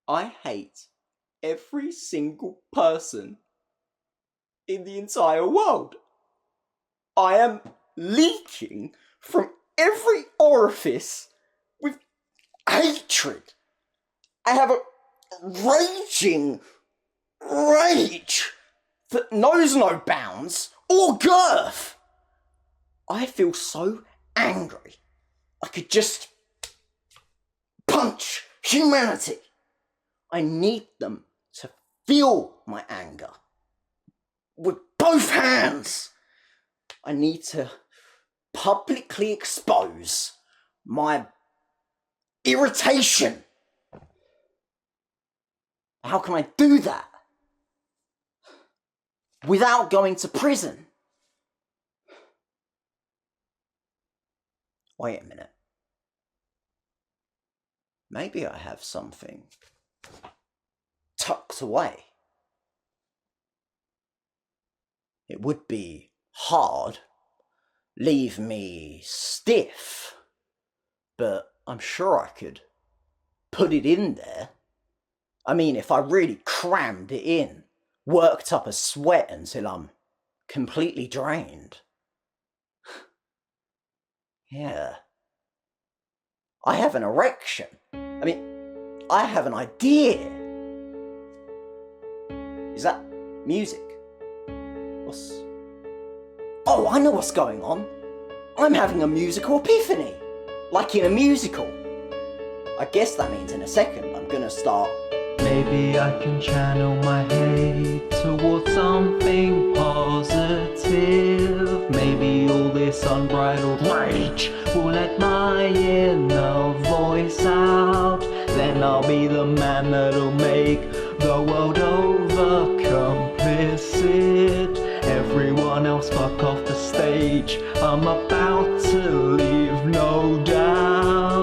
I hate every single person in the entire world. I am leaking from every orifice with hatred. I have a raging rage that knows no bounds or girth. I feel so angry, I could just punch humanity. I need them to feel my anger with both hands. I need to publicly expose my irritation. How can I do that without going to prison? Wait a minute. Maybe I have something tucked away. It would be hard, leave me stiff, but I'm sure I could put it in there. I mean, if I really crammed it in, worked up a sweat until I'm completely drained. Yeah. I have an erection. I mean, I have an idea. Is that music? Oh, I know what's going on. I'm having a musical epiphany. Like in a musical. I guess that means in a second I'm gonna start. Maybe I can channel my hate towards something positive. Maybe all this unbridled rage will let my inner voice out. Then I'll be the man that'll make the world over complicit. Everyone else fuck off the stage. I'm about to leave no doubt.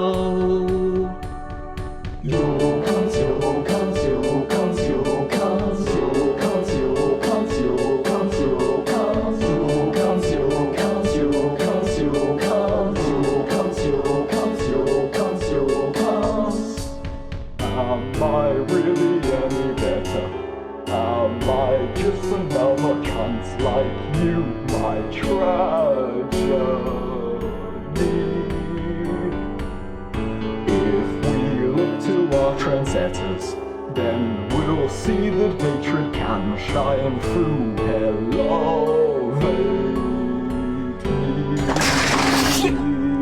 Am I really any better? Am I just another cunt like you, my tragedy? If we look to our trendsetters, then we'll see that hatred can shine through. Elevate me.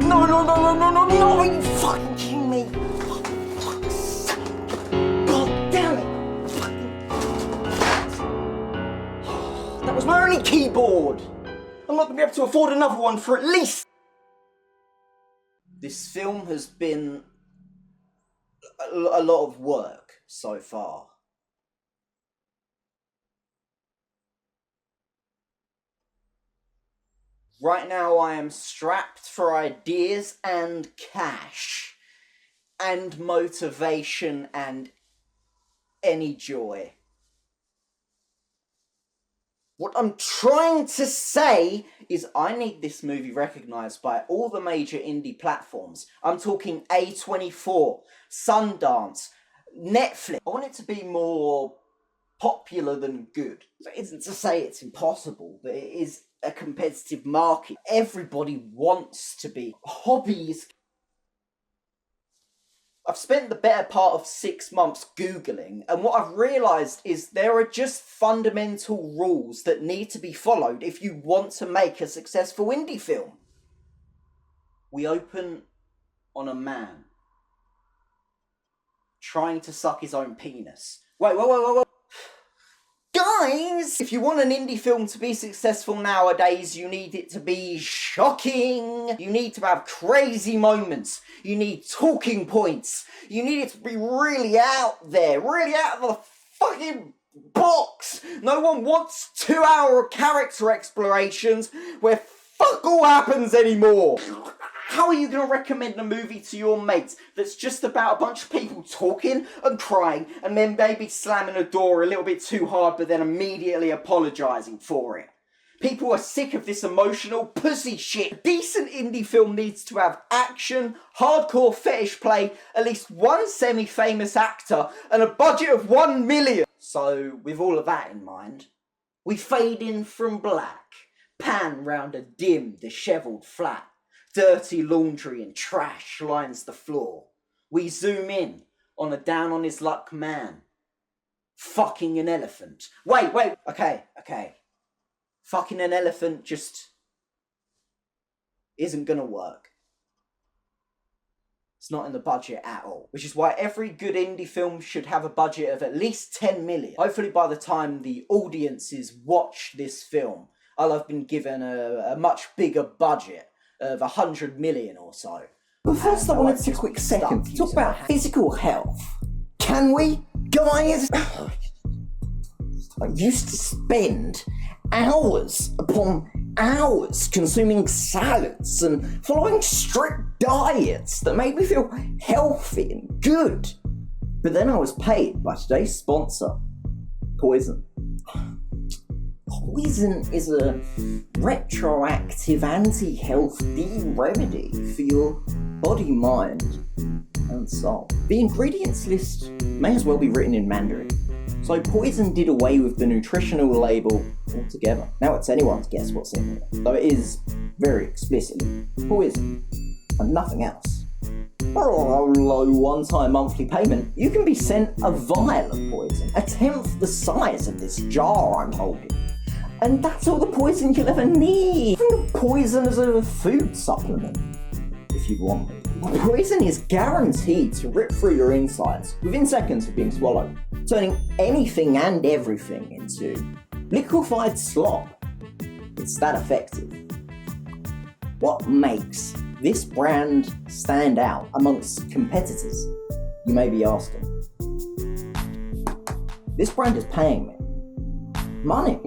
No, are you fucking kidding me? God damn it. That was my only keyboard. I'm not going to be able to afford another one for at least. This film has been a lot of work so far. Right now I am strapped for ideas and cash and motivation and any joy. What I'm trying to say is I need this movie recognised by all the major indie platforms. I'm talking A24, Sundance, Netflix. I want it to be more popular than good. It isn't to say it's impossible, but it is a competitive market. Everybody wants to be. Hobbies. I've spent the better part of 6 months Googling, and what I've realised is there are just fundamental rules that need to be followed if you want to make a successful indie film. We open on a man trying to suck his own penis. Wait. Guys, if you want an indie film to be successful nowadays, you need it to be shocking. You need to have crazy moments. You need talking points. You need it to be really out there, really out of the fucking box. No one wants 2-hour character explorations where fuck all happens anymore. How are you going to recommend a movie to your mates that's just about a bunch of people talking and crying and then maybe slamming a door a little bit too hard but then immediately apologising for it? People are sick of this emotional pussy shit. A decent indie film needs to have action, hardcore fetish play, at least one semi-famous actor, and a budget of 1 million. So, with all of that in mind, we fade in from black, pan round a dim, dishevelled flat. Dirty laundry and trash lines the floor. We zoom in on a down-on-his-luck man. Fucking an elephant. Wait, okay. Fucking an elephant just isn't gonna work. It's not in the budget at all. Which is why every good indie film should have a budget of at least 10 million. Hopefully by the time the audiences watch this film, I'll have been given a much bigger budget of 100 million or so. But first I wanted to take a quick second to talk about physical health. Can we, guys? I used to spend hours upon hours consuming salads and following strict diets that made me feel healthy and good. But then I was paid by today's sponsor, Poison. Poison is a retroactive anti-healthy remedy for your body, mind, and soul. The ingredients list may as well be written in Mandarin. So Poison did away with the nutritional label altogether. Now it's anyone's guess what's in it, though it is very explicitly poison and nothing else. For a low one-time monthly payment, you can be sent a vial of poison, a tenth the size of this jar I'm holding. And that's all the poison you'll ever need. Think of poison as a food supplement, if you want it. Poison is guaranteed to rip through your insides within seconds of being swallowed, turning anything and everything into liquefied slop. It's that effective. What makes this brand stand out amongst competitors, you may be asking? This brand is paying me money.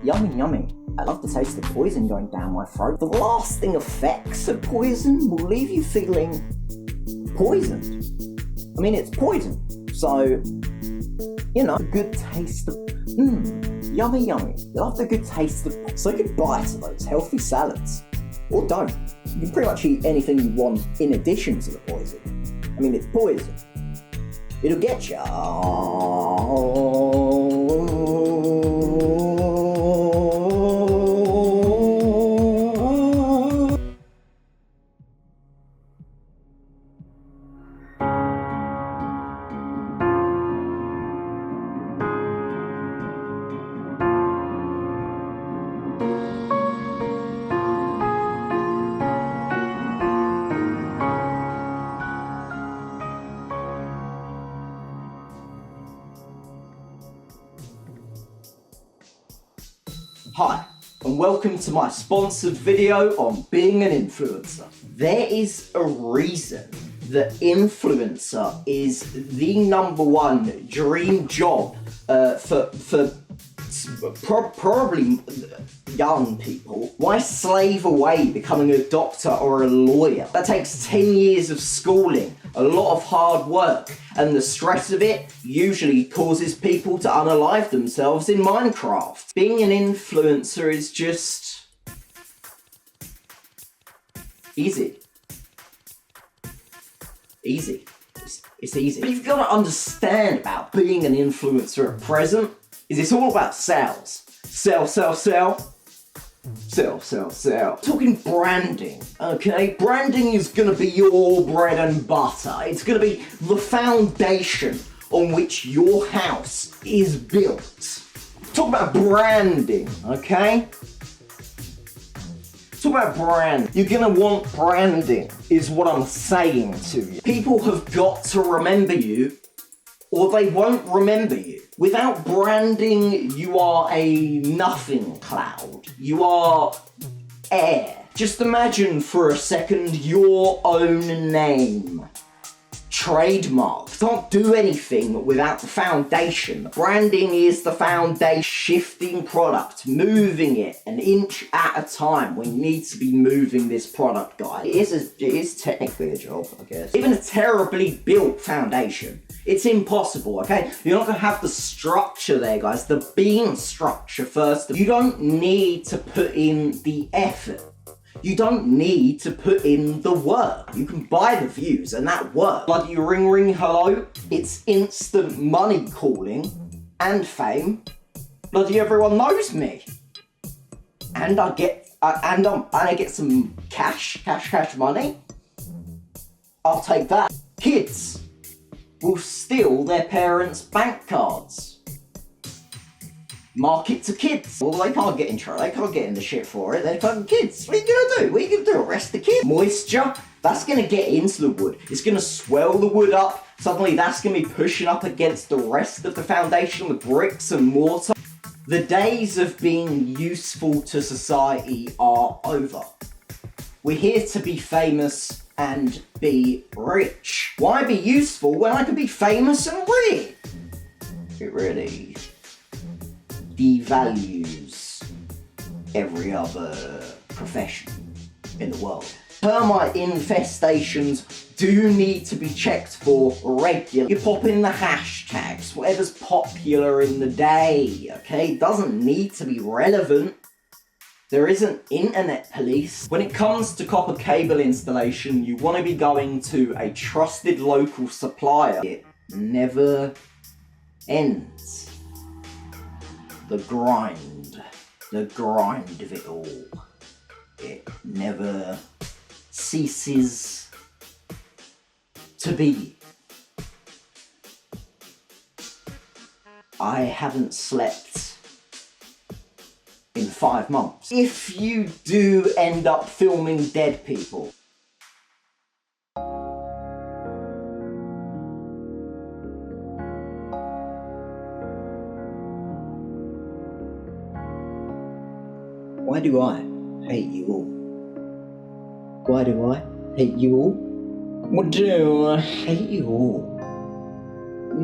Yummy. I love the taste of poison going down my throat. The lasting effects of poison will leave you feeling poisoned. I mean, it's poison, so, you know, good taste of, yummy. You love the good taste of, so goodbye to those healthy salads. Or don't. You can pretty much eat anything you want in addition to the poison. I mean, it's poison. It'll get you. Hi, and welcome to my sponsored video on being an influencer. There is a reason that influencer is the #1 dream job for probably young people. Why slave away becoming a doctor or a lawyer? That takes 10 years of schooling, a lot of hard work, and the stress of it usually causes people to unalive themselves in Minecraft. Being an influencer is just easy. It's easy. But you've got to understand about being an influencer at present is it's all about sales. Sell. Talking branding, okay? Branding is gonna be your bread and butter. It's gonna be the foundation on which your house is built. Talk about branding, okay? Talk about brand. You're gonna want branding, is what I'm saying to you. People have got to remember you, or they won't remember you. Without branding, you are a nothing cloud. You are air. Just imagine for a second your own name trademark. Can't do anything without the foundation. Branding is the foundation. Shifting product, moving it an inch at a time when you need to be moving this product, guys. It is technically a job, I guess. Even a terribly built foundation, it's impossible, okay? You're not gonna have the structure there, guys. The beam structure first. You don't need to put in the effort. You don't need to put in the work. You can buy the views and that works. Bloody ring ring hello. It's instant money calling and fame. Bloody everyone knows me. And I get some cash money. I'll take that. Kids will steal their parents' bank cards. Market to kids. Well, they can't get in trouble. They can't get in the shit for it. They're fucking kids. What are you gonna do? What are you gonna do? Arrest the kid? Moisture? That's gonna get into the wood. It's gonna swell the wood up. Suddenly that's gonna be pushing up against the rest of the foundation with bricks and mortar. The days of being useful to society are over. We're here to be famous and be rich. Why be useful when I can be famous and rich? It really devalues every other profession in the world. Termite infestations do need to be checked for regularly. You pop in the hashtags, whatever's popular in the day, okay? It doesn't need to be relevant. There isn't internet police. When it comes to copper cable installation, you want to be going to a trusted local supplier. It never ends. The grind of it all. It never ceases to be. I haven't slept in 5 months. If you do end up filming dead people, Why do I hate you all? Why do I hate you all? What do I hate you all?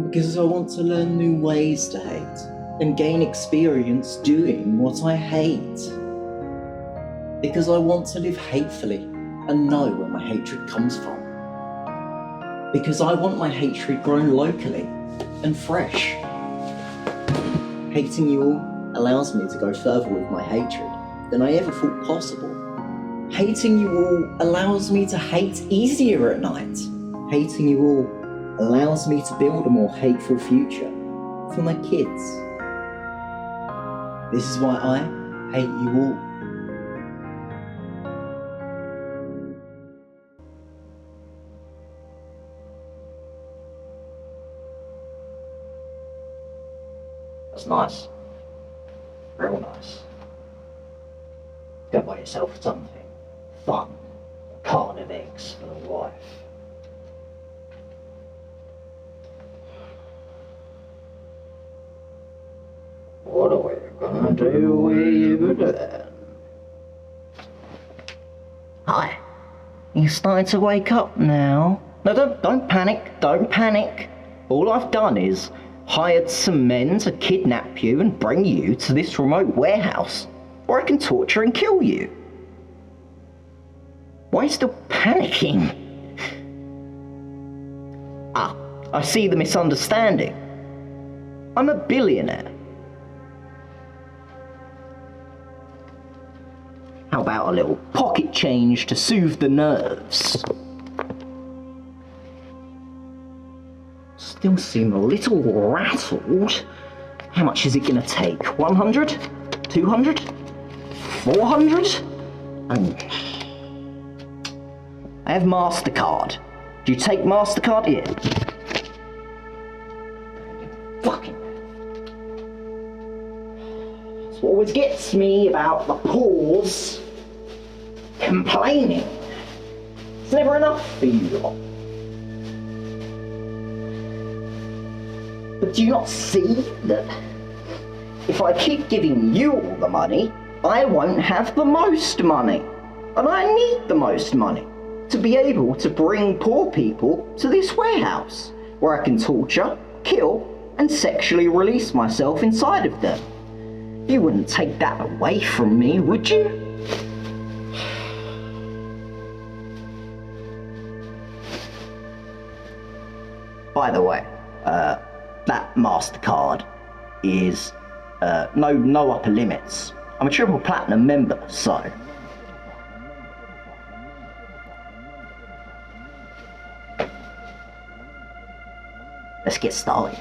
Because I want to learn new ways to hate and gain experience doing what I hate. Because I want to live hatefully and know where my hatred comes from. Because I want my hatred grown locally and fresh. Hating you all allows me to go further with my hatred than I ever thought possible. Hating you all allows me to hate easier at night. Hating you all allows me to build a more hateful future for my kids. This is why I hate you all. that's nice. Real nice. Go buy yourself something fun. A carton of eggs for the wife. What are we gonna do with you then? Hi. You starting to wake up now? No, don't panic. Don't panic. All I've done is hired some men to kidnap you and bring you to this remote warehouse where I can torture and kill you. Why are you still panicking? Ah, I see the misunderstanding. I'm a billionaire. How about a little pocket change to soothe the nerves? Still seem a little rattled. How much is it gonna take? 100? 200? 400? I have MasterCard. Do you take MasterCard? Yeah. Fucking. That's what always gets me about the pause. Complaining. It's never enough for you lot. But do you not see that if I keep giving you all the money, I won't have the most money? And I need the most money. to be able to bring poor people to this warehouse, where I can torture, kill, and sexually release myself inside of them. You wouldn't take that away from me, would you? By the way, that MasterCard is no upper limits. I'm a triple platinum member, so let's get started.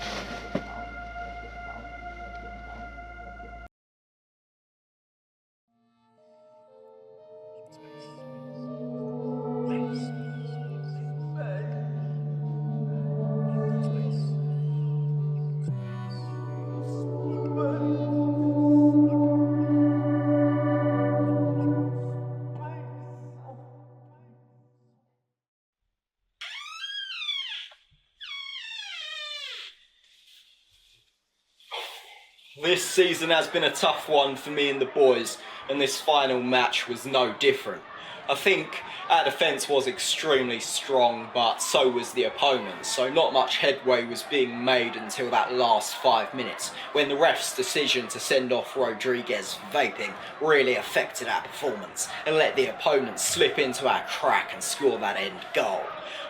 This season has been a tough one for me and the boys, and this final match was no different. I think our defence was extremely strong, but so was the opponent, so not much headway was being made until that last 5 minutes, when the ref's decision to send off Rodriguez for vaping really affected our performance, and let the opponent slip into our crack and score that end goal.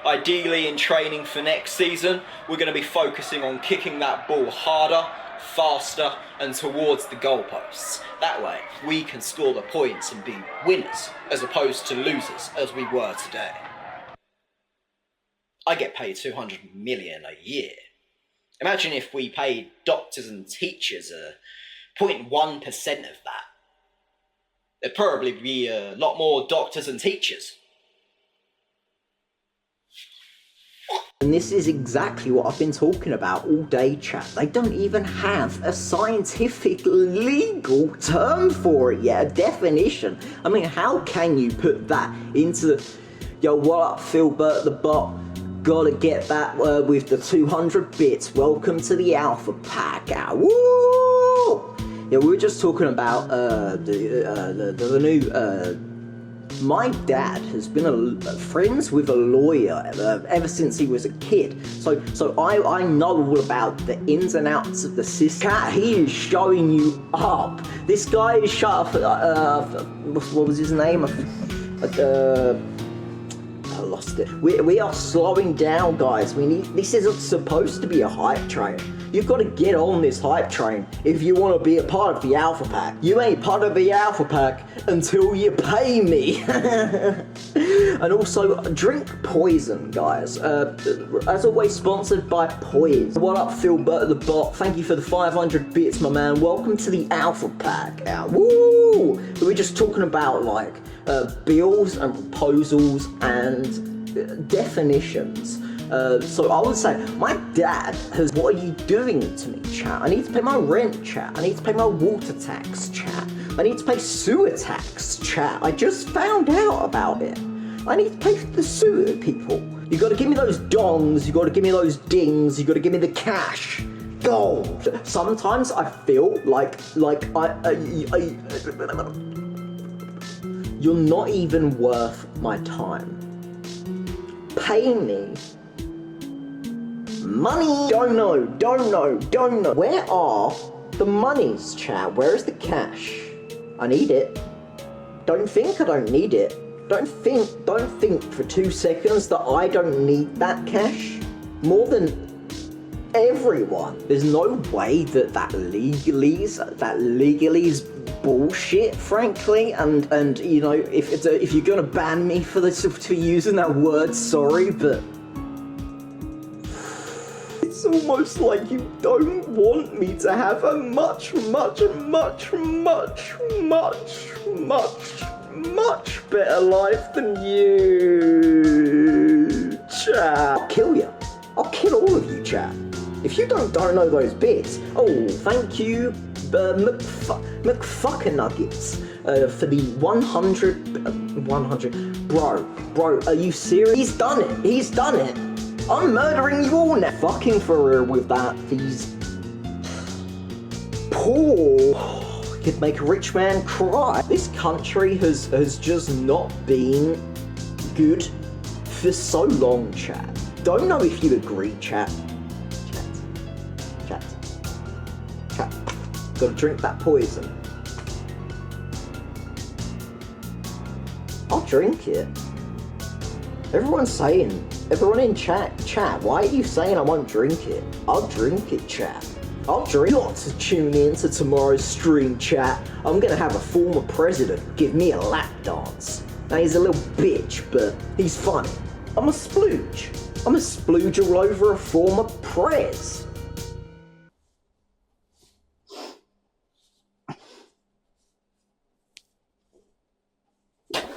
Ideally, in training for next season, we're going to be focusing on kicking that ball harder, faster, and towards the goalposts. That way, we can score the points and be winners, as opposed to losers, as we were today. I get paid $200 million a year. Imagine if we paid doctors and teachers 0.1% of that. There'd probably be a lot more doctors and teachers. And this is exactly what I've been talking about all day, chat. They don't even have a scientific legal term for it yet, a definition. I mean, how can you put that into yo, what up, Philbert the bot? Gotta get that with the 200 bits. Welcome to the Alpha Pack. Woo! Yeah, we were just talking about the new. My dad has been friends with a lawyer ever since he was a kid, so I know all about the ins and outs of the system. He is showing you up. This guy is shut up. What was his name? I lost it. We are slowing down, guys. This isn't supposed to be a hype train. You've got to get on this hype train if you want to be a part of the Alpha Pack. You ain't part of the Alpha Pack until you pay me. And also, drink poison, guys. As always, sponsored by Poise. What up, Philbert the bot? Thank you for the 500 bits, my man. Welcome to the Alpha Pack. Woo! We were just talking about, like, bills and proposals and definitions. So I would say, my dad has, what are you doing to me, chat? I need to pay my rent, chat. I need to pay my water tax, chat. I need to pay sewer tax, chat. I just found out about it. I need to pay for the sewer, people. You gotta give me those dongs, you gotta give me those dings, you gotta give me the cash. Gold. Sometimes I feel like you're not even worth my time. Pay me money. Don't know. Where are the monies, chat? Where is the cash? I need it. Don't think I don't need it. Don't think for 2 seconds that I don't need that cash more than everyone. There's no way that legally is bullshit, frankly, and you know, if you're gonna ban me for using that word, sorry, but it's almost like you don't want me to have a much better life than you, chat. I'll kill you. I'll kill all of you, chat. If you don't know those bits, oh, thank you, McFucker Nuggets, for the 100. Bro, are you serious? He's done it. I'm murdering you all now. Fucking for real with that. These poor could make a rich man cry. This country has just not been good for so long, chat. Don't know if you agree, chat. Chat. Gotta drink that poison. I'll drink it. Everyone in chat, why are you saying I won't drink it? I'll drink it, chat. I'll drink. Got to tune in to tomorrow's stream, chat. I'm gonna have a former president give me a lap dance. Now he's a little bitch, but he's funny. I'm a splooge. I'm a splooge all over a former prez.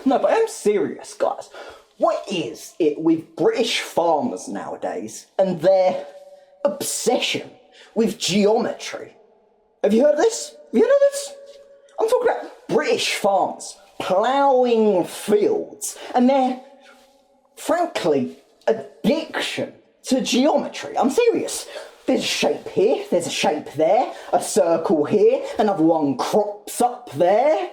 No, but I'm serious, guys. What is it with British farmers nowadays and their obsession with geometry? Have you heard of this? I'm talking about British farmers ploughing fields and their, frankly, addiction to geometry. I'm serious. There's a shape here, there's a shape there, a circle here, another one crops up there.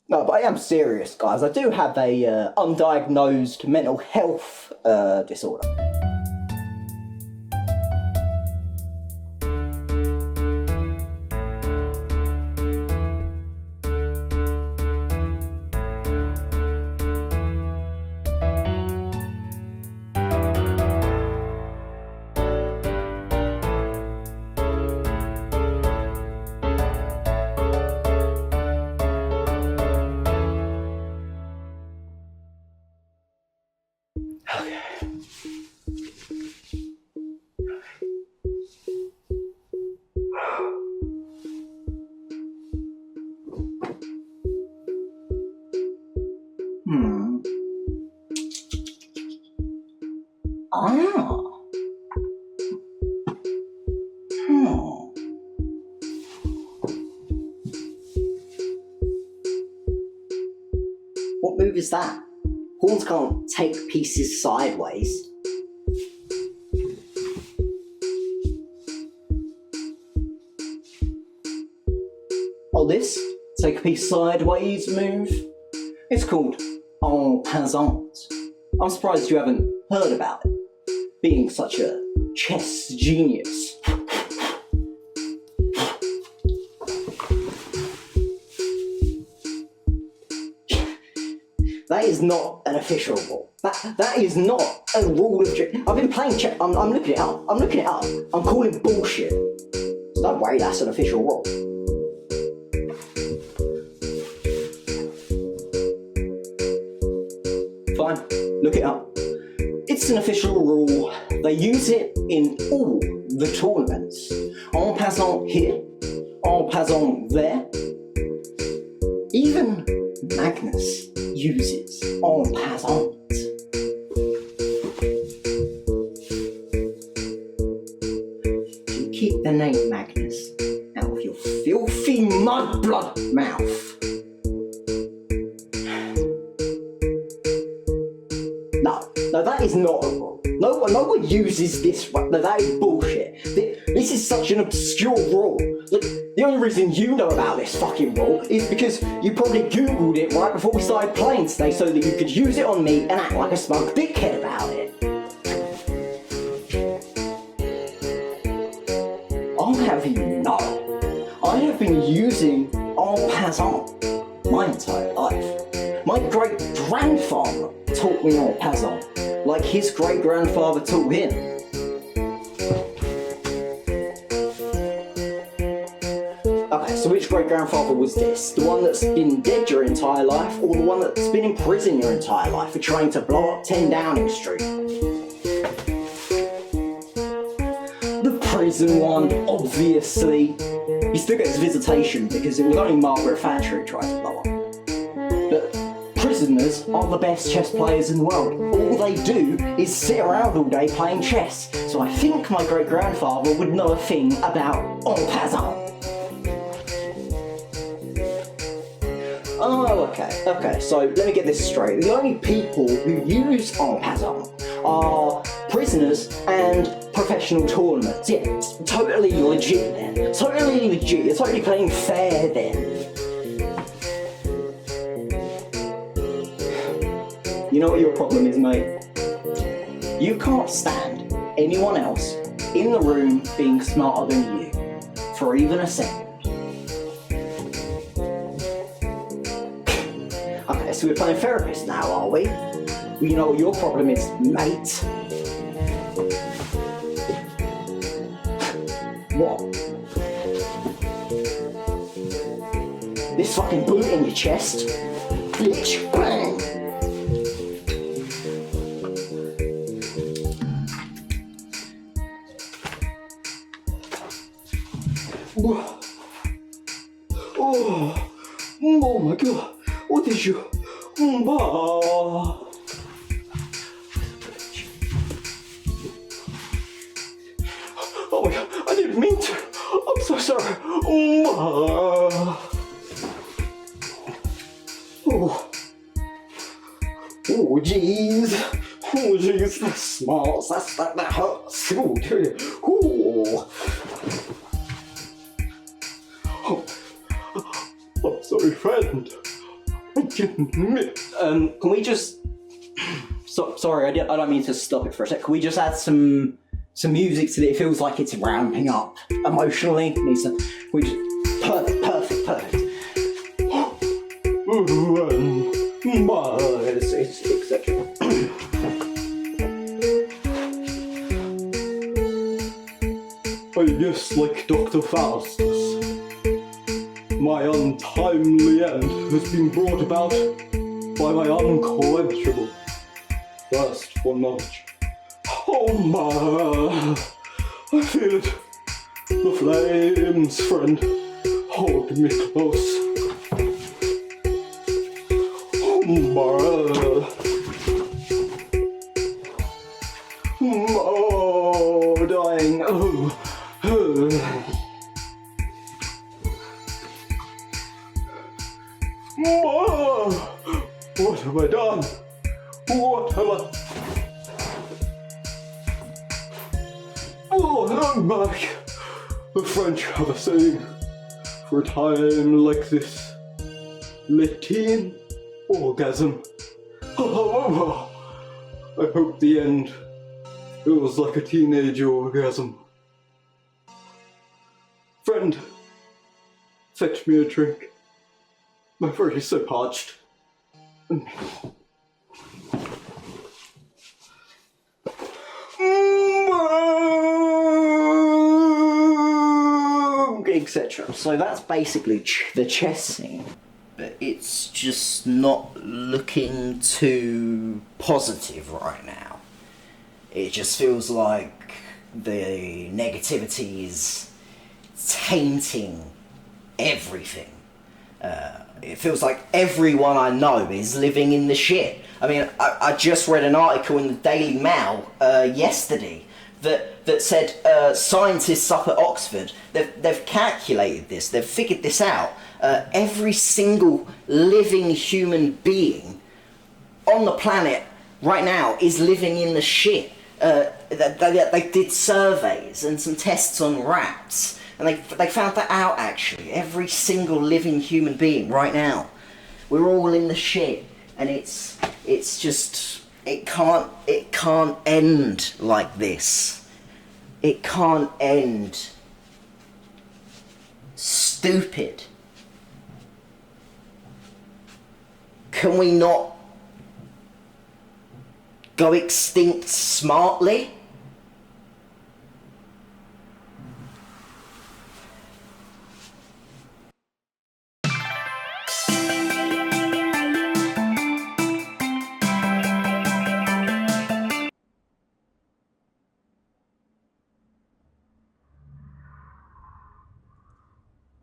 No, but I am serious, guys. I do have a undiagnosed mental health disorder. What move is that? Horns can't take pieces sideways. Oh, this take a piece sideways move? It's called en passant. I'm surprised you haven't heard about it, being such a chess genius. That is not an official rule. That is not a rule of chess. I've been playing chess. I'm looking it up. I'm calling bullshit. So don't worry, that's an official rule. Fine, look it up. It's an official rule. They use it in all the tournaments. En passant here, en passant there. Even Magnus uses en passant. You keep the name Magnus out of your filthy mudblood mouth. No, that is not a rule. No one uses this. No, that is bullshit. This is such an obscure rule. Like, the only reason you know about this fucking rule is because you probably googled it right before we started playing today so that you could use it on me and act like a smug dickhead about it. I'll have you know, I have been using en passant my entire life. My great-grandfather taught me en passant, like his great-grandfather taught him. Okay, so which great-grandfather was this? The one that's been dead your entire life, or the one that's been in prison your entire life for trying to blow up 10 Downing Street? The prison one, obviously. He still gets visitation because it was only Margaret Thatcher who tried to blow up. But prisoners are the best chess players in the world. All they do is sit around all day playing chess. So I think my great-grandfather would know a thing about en passant. Oh, okay, so let me get this straight. The only people who use en passant are prisoners and professional tournaments. Yeah, it's totally legit then. Totally legit. You're totally playing fair then. You know what your problem is, mate? You can't stand anyone else in the room being smarter than you for even a second. Okay, so we're playing therapist now, are we? You know what your problem is, mate? What? This fucking bullet in your chest? Bitch, bang! Oh my god, what did you... Oh my god, I didn't mean to. I'm so sorry. Oh jeez. Oh jeez, that smarts. That hurts. Oh dear. Oh. I'm sorry, friend. I didn't mean. Can we just? Sorry, I don't mean to stop it for a sec. Can we just add some music to it? It feels like it's ramping up emotionally. Needs to. We just perfect. It's exceptional. I guess, like Dr. Faustus, my untimely end has been brought about by my unquenchable thirst for knowledge. Oh my, I feel it. The flames, friend, hold me close. Oh my, oh, dying. Oh. What have I done? What have I... Oh, I'm back. The French have a saying, for a time like this, le teen orgasm. I hope the end feels like a teenage orgasm. Friend, fetch me a drink. My throat is so parched. Etc. So that's basically the chess scene. But it's just not looking too positive right now. It just feels like the negativity is tainting everything. It feels like everyone I know is living in the shit. I mean, I just read an article in the Daily Mail yesterday that said scientists up at Oxford, they've calculated this, they've figured this out. Every single living human being on the planet right now is living in the shit. They did surveys and some tests on rats, and they found that out actually. Every single living human being right now, we're all in the shit, and it's just it can't end like this. It can't end. Stupid. Can we not go extinct smartly?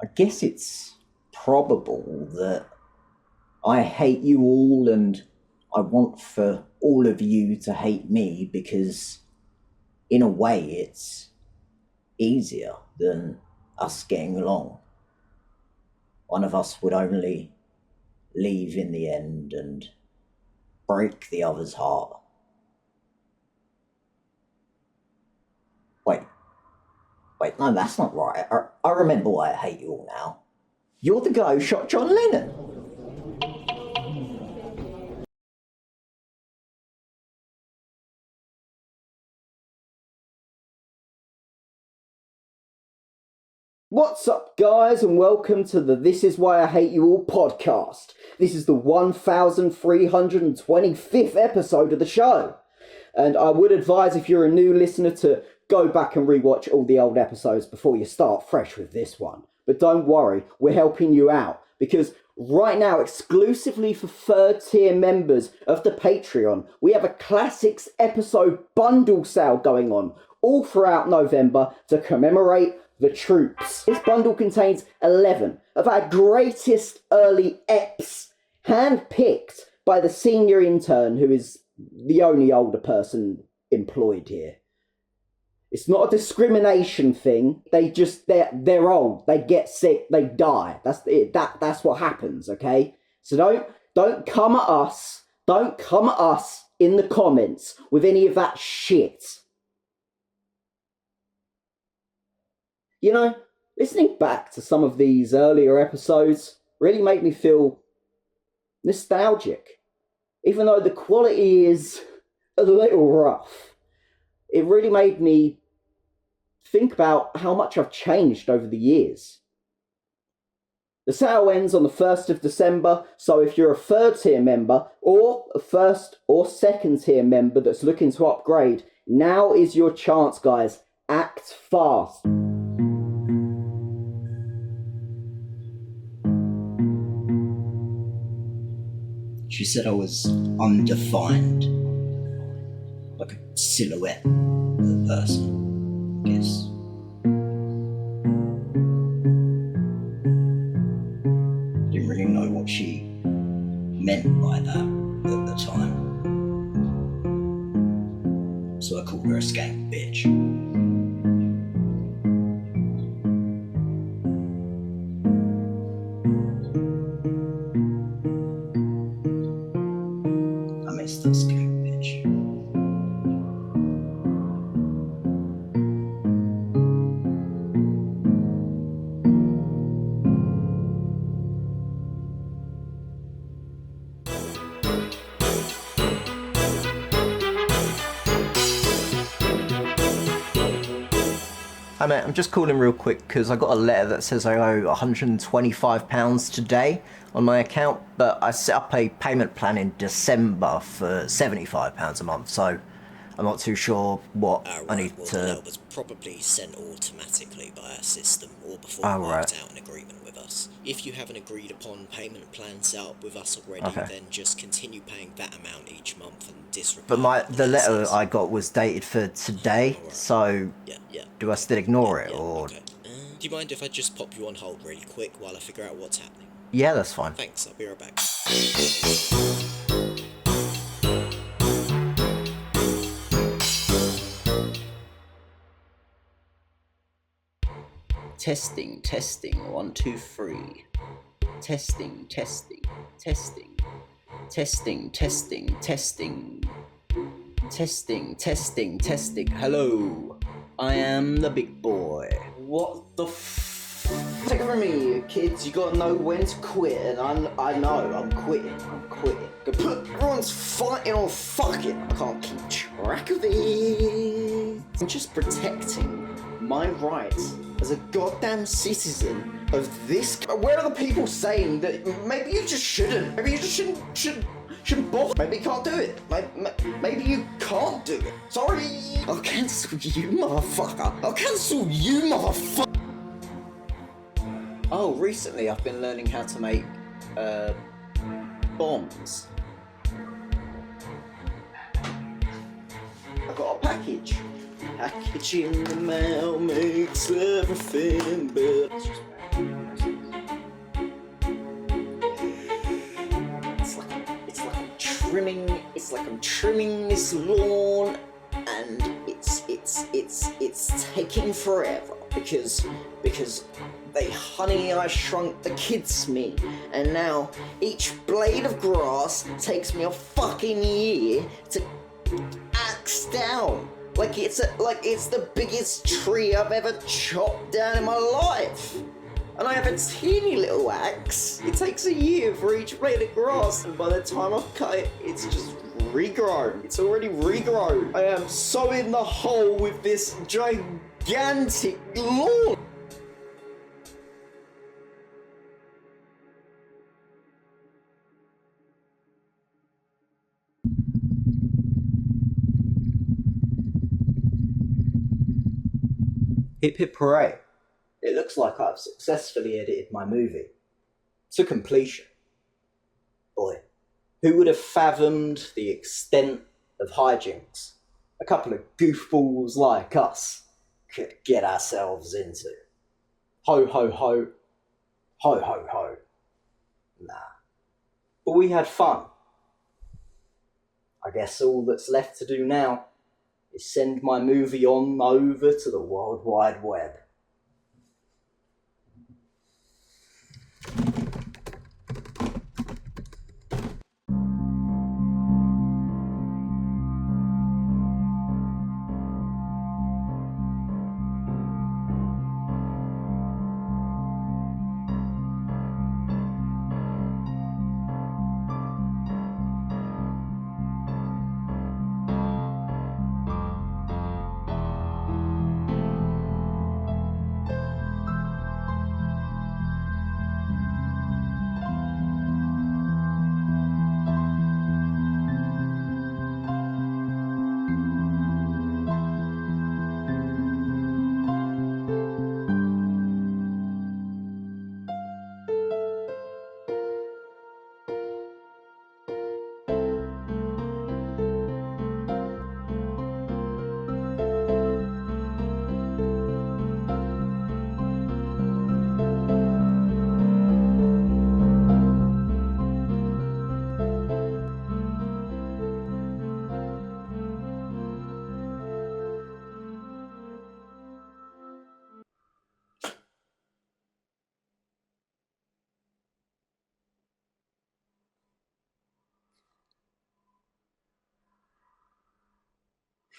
I guess it's probable that I hate you all and I want for all of you to hate me because, in a way, it's easier than us getting along. One of us would only leave in the end and break the other's heart. Wait, no, that's not right. I remember why I hate you all now. You're the guy who shot John Lennon. What's up, guys, and welcome to the This Is Why I Hate You All podcast. This is the 1325th episode of the show. And I would advise, if you're a new listener, to go back and rewatch all the old episodes before you start fresh with this one. But don't worry, we're helping you out, because right now, exclusively for third-tier members of the Patreon, we have a Classics episode bundle sale going on all throughout November to commemorate the troops. This bundle contains 11 of our greatest early eps, hand-picked by the senior intern, who is the only older person employed here. It's not a discrimination thing. They're old. They get sick. They die. That's it. That's what happens. Okay. So don't come at us. Don't come at us in the comments with any of that shit. You know, listening back to some of these earlier episodes really made me feel nostalgic. Even though the quality is a little rough, it really made me think about how much I've changed over the years. The sale ends on the 1st of December, so if you're a third-tier member, or a first or second-tier member that's looking to upgrade, now is your chance, guys. Act fast. She said I was undefined, like a silhouette of a person, I guess. Didn't really know what she meant by that at the time, so I called her a skank bitch. This skank bitch. Hi mate, I'm just calling real quick because I got a letter that says I owe £125 today on my account, but I set up a payment plan in December for £75 a month, so I'm not too sure what I need to... That was probably sent automatically by our system or before you worked out an agreement with us. If you haven't agreed upon payment plan set up with us already, then just continue paying that amount each month and disregard. But the letter I got was dated for today, so do I still ignore it, or...? Okay. Do you mind if I just pop you on hold really quick while I figure out what's happening? Yeah, that's fine. Thanks, I'll be right back. Testing, 1, 2, 3. Testing. Testing. Hello, I am the big boy. What the Take it from me, kids. You gotta know when to quit, and I know I'm quitting. Everyone's fighting or fucking. I can't keep track of it. I'm just protecting my rights as a goddamn citizen of this. Where are the people saying that maybe you just shouldn't? Maybe you just shouldn't bother. Maybe you can't do it. Maybe you can't do it. Sorry. I'll cancel you, motherfucker. Oh, recently I've been learning how to make bombs. I got a package. Package in the mail makes everything better. It's like I'm trimming this lawn, and it's taking forever because they Honey I Shrunk the Kids me, and now each blade of grass takes me a fucking year to axe down. Like it's the biggest tree I've ever chopped down in my life. And I have a teeny little axe. It takes a year for each blade of grass, and by the time I've cut it, it's just regrown. It's already regrown. I am so in the hole with this gigantic lawn. Hip hip hooray. It looks like I've successfully edited my movie to completion. Boy, who would have fathomed the extent of hijinks a couple of goofballs like us could get ourselves into? Ho ho ho, ho ho ho. Nah. But we had fun. I guess all that's left to do now is send my movie on over to the World Wide Web.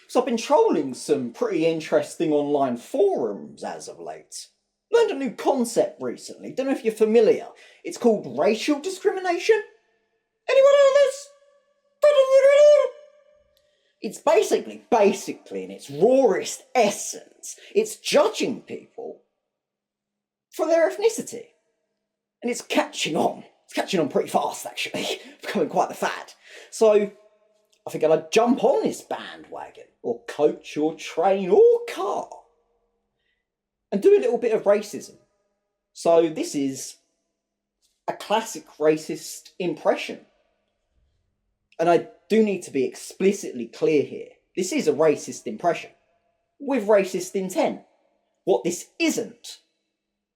So I've been trolling some pretty interesting online forums as of late. Learned a new concept recently. Don't know if you're familiar. It's called racial discrimination. Anyone know this? It's basically in its rawest essence, it's judging people for their ethnicity. And it's catching on. It's catching on pretty fast, actually. Becoming quite the fad. So I think I'd jump on this bandwagon, or coach, or train, or car, and do a little bit of racism. So this is a classic racist impression. And I do need to be explicitly clear here. This is a racist impression, with racist intent. What this isn't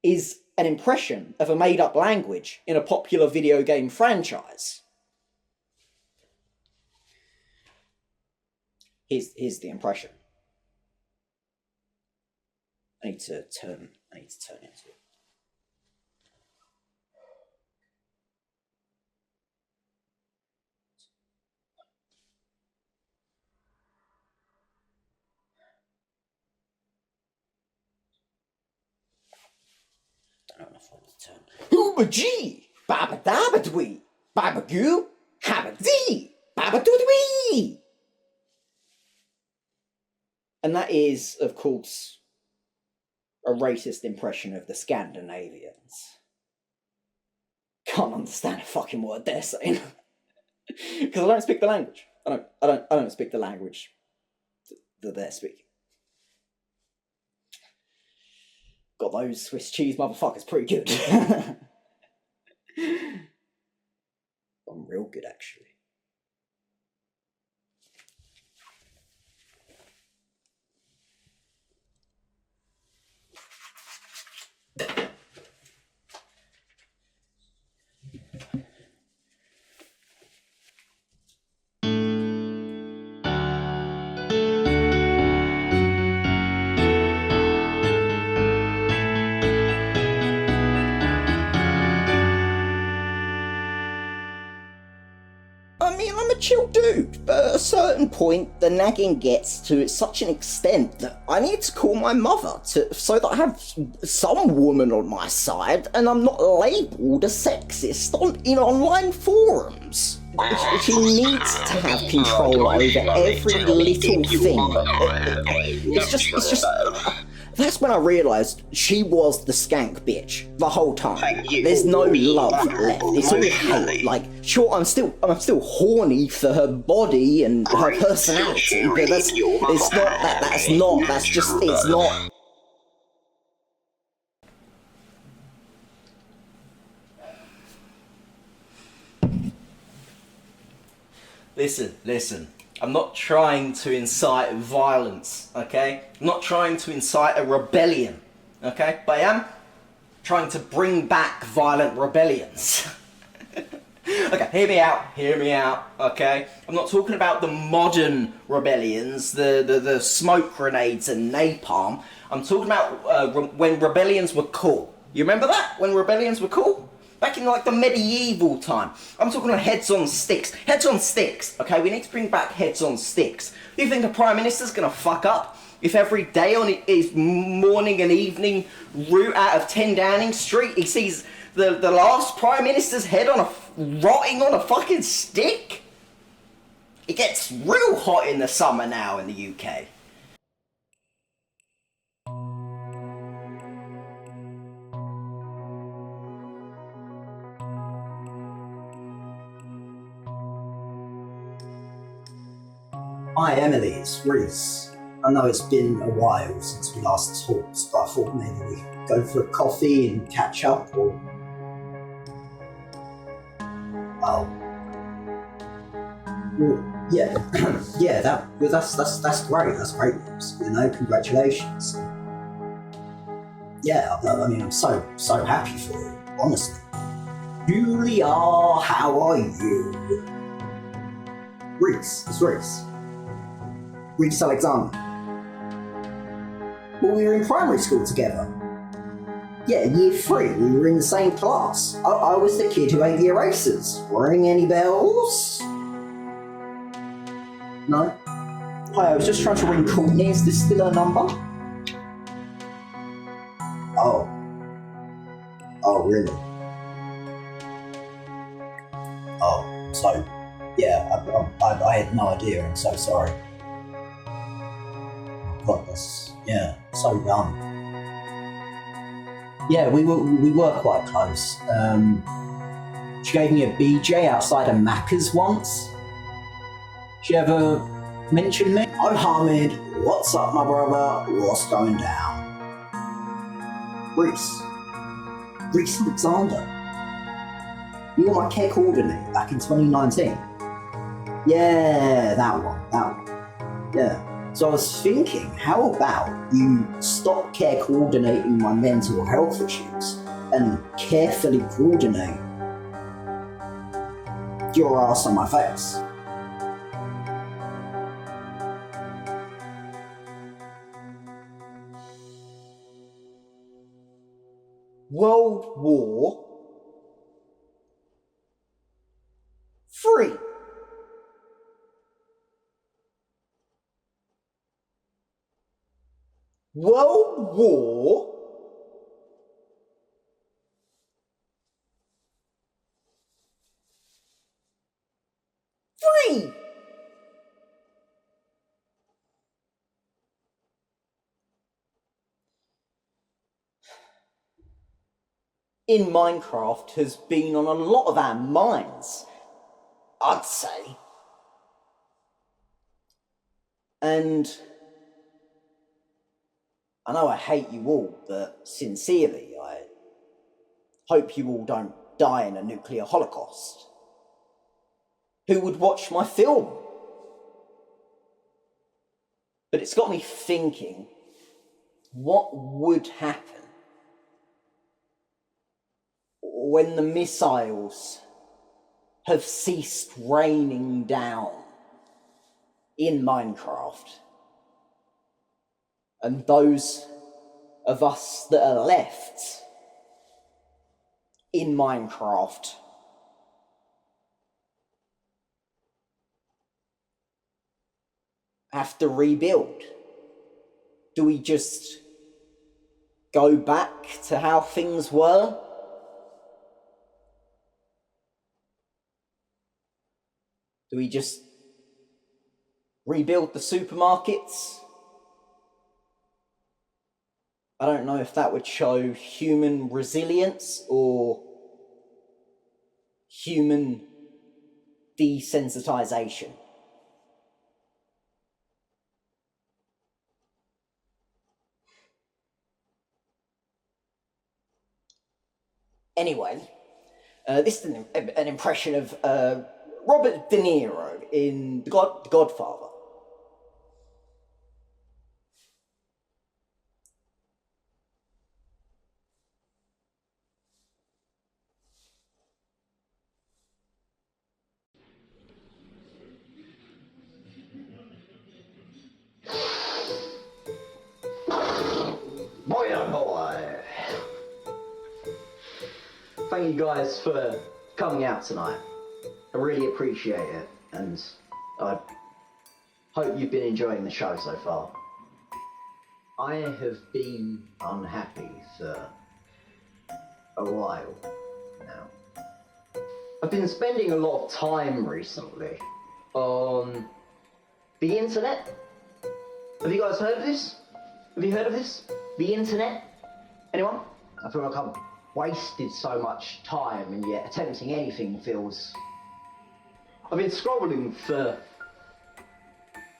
is an impression of a made-up language in a popular video game franchise. Here's the impression. I need to turn into it. Don't know enough to turn. Hooba gee! Baba dabba dwee! Baba goo! Habba dee! Baba doo. And that is, of course, a racist impression of the Scandinavians. Can't understand a fucking word they're saying. Because I don't speak the language. I don't speak the language that they're speaking. God, those Swiss cheese motherfuckers pretty good. I'm real good, actually. I mean, I'm a chill dude, but at a certain point, the nagging gets to such an extent that I need to call my mother so that I have some woman on my side and I'm not labelled a sexist in online forums. She needs to have control over every little thing. It's just. That's when I realised she was the skank bitch the whole time. There's no love left. It's all hate. Like, sure, I'm still horny for her body and her personality, but it's not. Listen. I'm not trying to incite violence, okay? I'm not trying to incite a rebellion, okay? But I am trying to bring back violent rebellions. Okay, hear me out, okay? I'm not talking about the modern rebellions, the smoke grenades and napalm. I'm talking about when rebellions were cool. You remember that? When rebellions were cool? Back in like the medieval time. I'm talking about heads on sticks. Heads on sticks, okay? We need to bring back heads on sticks. You think a Prime Minister's gonna fuck up if every day on his morning and evening route out of 10 Downing Street he sees the last Prime Minister's head rotting on a fucking stick? It gets real hot in the summer now in the UK. Hi Emily, it's Reece. I know it's been a while since we last talked, but I thought maybe we could go for a coffee and catch up, or... Oh. Well, yeah, yeah, that's great, that's great news, you know, congratulations. Yeah, I mean, I'm so happy for you, honestly. Julia, how are you? Reece, it's Reece. Reece Alexandar. Well, we were in primary school together. Yeah, in year 3, we were in the same class. I was the kid who ate the erasers. Ring any bells? No? Hi, I was just trying to ring Courtney. Is this still her number? Oh. Oh, really? Oh, so, yeah, I had no idea. I'm so sorry. God, that's, yeah, so dumb. Yeah, we were quite close. She gave me a BJ outside of Macca's once. She ever mention me? Oh, Hamid, what's up, my brother? What's going down? Reece Alexandar. You were my care coordinator back in 2019. Yeah, that one. Yeah. So I was thinking, how about you stop care coordinating my mental health issues and carefully coordinate your ass on my face? World War 3. World War 3. In Minecraft has been on a lot of our minds, I'd say. And I know I hate you all, but sincerely, I hope you all don't die in a nuclear holocaust. Who would watch my film? But it's got me thinking, what would happen when the missiles have ceased raining down in Minecraft, and those of us that are left in Minecraft have to rebuild? Do we just go back to how things were? Do we just rebuild the supermarkets? I don't know if that would show human resilience or human desensitization. Anyway, this is an impression of Robert De Niro in The Godfather. Boy, oh boy. Thank you guys for coming out tonight. I really appreciate it, and I hope you've been enjoying the show so far. I have been unhappy for a while now. I've been spending a lot of time recently on the internet. Have you guys heard of this? Have you heard of this? The internet? Anyone? I feel like I've wasted so much time, and yet attempting anything feels... I've been scrolling for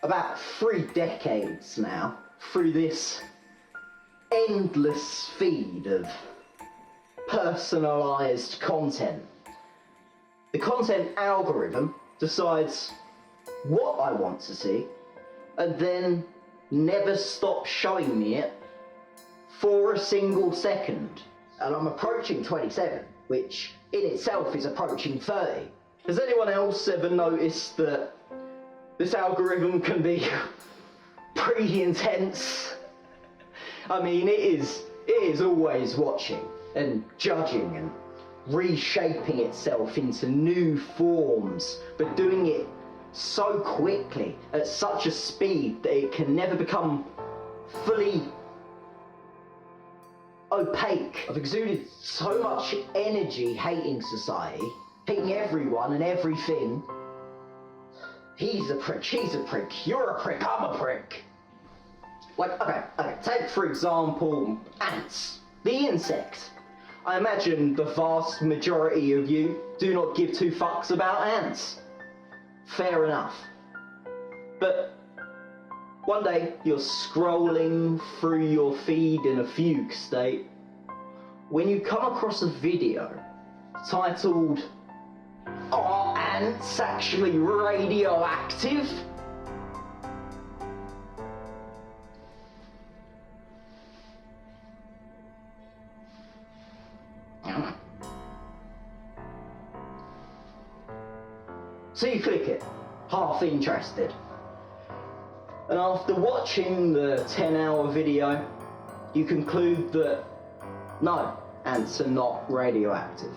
about 3 decades now through this endless feed of personalised content. The content algorithm decides what I want to see and then never stops showing me it for a single second. And I'm approaching 27, which in itself is approaching 30. Has anyone else ever noticed that this algorithm can be pretty intense? I mean, it is always watching and judging and reshaping itself into new forms, but doing it so quickly, at such a speed, that it can never become fully opaque. I've exuded so much energy hating society, hating everyone and everything. He's a prick, she's a prick, you're a prick, I'm a prick. Like, okay, take for example, ants, the insect. I imagine the vast majority of you do not give 2 fucks about ants. Fair enough. But one day you're scrolling through your feed in a fugue state when you come across a video titled, "Are ants actually radioactive?" So you click it, half interested. And after watching the 10-hour video, you conclude that no, ants are not radioactive.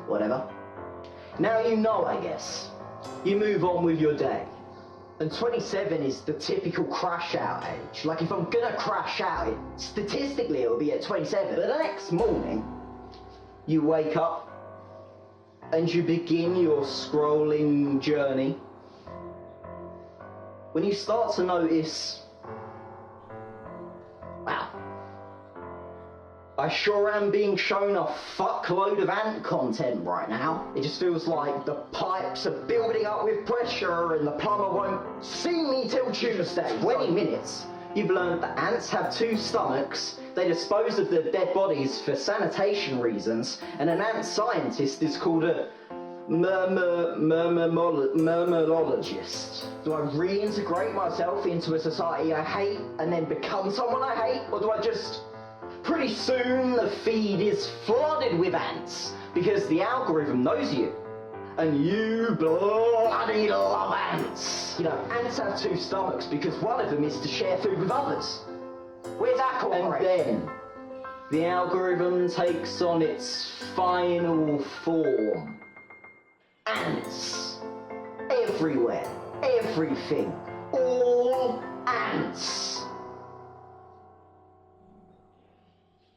Whatever. Now you know, I guess. You move on with your day. And 27 is the typical crash out age. Like, if I'm gonna crash out, statistically it'll be at 27. But the next morning, you wake up and you begin your scrolling journey. When you start to notice, wow, I sure am being shown a fuckload of ant content right now. It just feels like the pipes are building up with pressure and the plumber won't see me till Tuesday. 20 minutes, you've learned that ants have 2 stomachs, they dispose of their dead bodies for sanitation reasons, and an ant scientist is called a murmurologist. Do I reintegrate myself into a society I hate and then become someone I hate? Or do I just... Pretty soon the feed is flooded with ants because the algorithm knows you. And you bloody love ants. You know, ants have 2 stomachs because one of them is to share food with others. Where's that cooperation? And then the algorithm takes on its final form. Ants. Everywhere. Everything. All ants.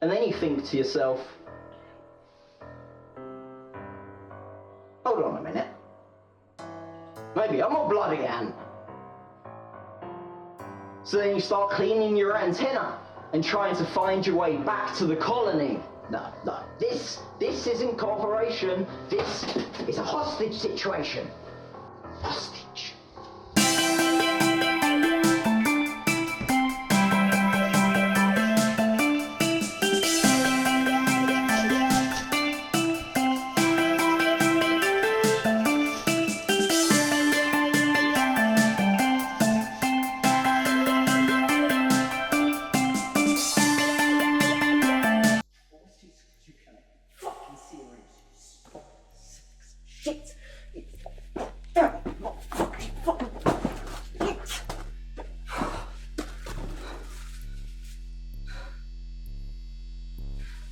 And then you think to yourself, hold on a minute. Maybe I'm a bloody ant. So then you start cleaning your antenna and trying to find your way back to the colony. No, this isn't cooperation. This is a hostage situation. Hostage.